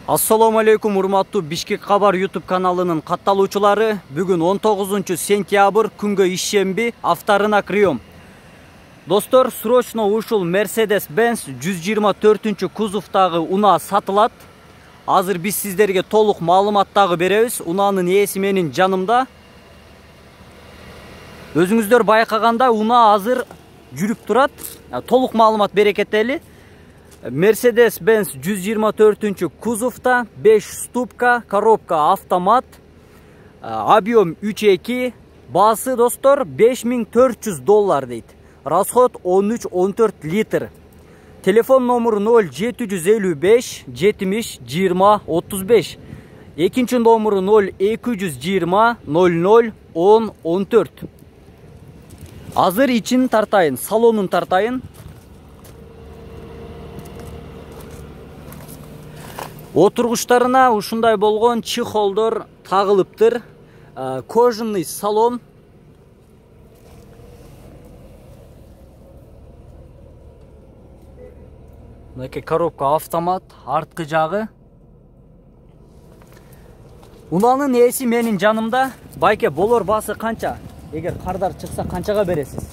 Assalamu alaikum урматтуу Бишкек Кабар YouTube каналынын катталуучулары. Бүгүн 19 сентябрь күнгө ишемби авторынак прием. Достор, срочно ушул Mercedes-Benz 124 кузовтагы унаа сатылат. Азыр биз сиздерге толук маалымат дагы беребиз. Унаанын ээси менин жанымда. Өзүңүздөр байкаганда унаа азыр жүрүп турат. Толук маалымат берекеттели. Mercedes-Benz 124 кузовта, 5 ступка, коробка автомат, объем 3.2, басы достор $5400 дейт. Расход 13-14 литр. Телефон номеру 0755 70 20 35. Экинчи номеру 0220 00 10 14. Азыр ичин тартайын, салонун тартайын. Отургучтарына ушундай болгон чехолдор тагылыптыр. Кожаный салон. Мынакей коробка автомат, арткы жагы. Унаанын ээси менин жанымда. Байке, болор басы канча? Эгер кардар чыкса канчага бересиз?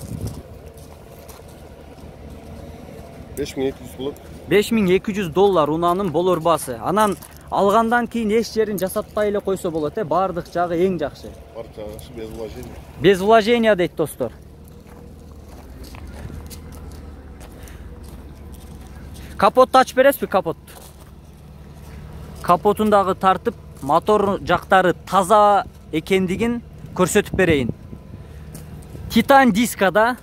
5200 болот. $5200 унаанын болор басы. Анан алгандан кийин эч жерин жасатпай эле койсо болот, баардык жагы эң жакшы. Баардык жагы без вложения. Без вложения дейт достор. Капотты ачып бересизби, капот? Капотун дагы тартып, мотор жактары таза экендигин көрсөтүп берейин. Титан дискада.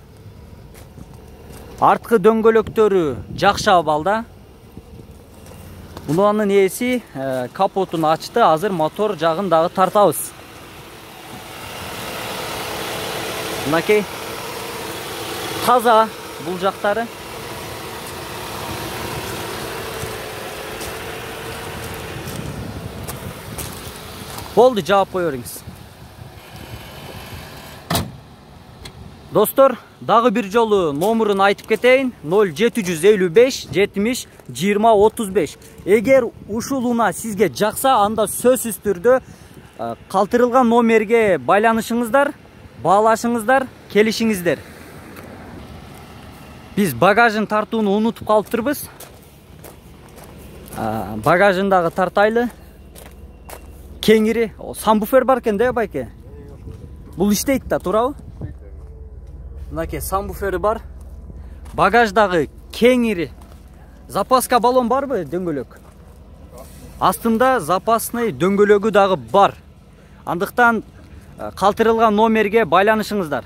Арткы дөңгөлөктөрү жакшы абалда. Унаанын ээси капотун ачты, азыр мотор жагын дагы тартабыз. Мынакей таза бул жактары. Болду, жаап кое бериңиз. Достор, дагы бир жолу номерун айтып кетейин. 0755 70 20 35. Эгер ушул унаа сизге жакса, анда сөзсүз түрдө калтырылган номерге байланышыңыздар, баалашыңыздар, келишиңиздер. Биз багажын тартууну унутуп калыптырбыз. Багажын дагы тартайлы. Кеңири, самбуфер бар экен да, байке? Бул иштейт да, туурабы? Мынакей самбуфери бар. Багаждагы кеңири. Запаска баллон барбы, дөңгөлөк? Астында запасный дөңгөлөгү дагы бар. Андыктан калтырылган номерге байланышыңыздар.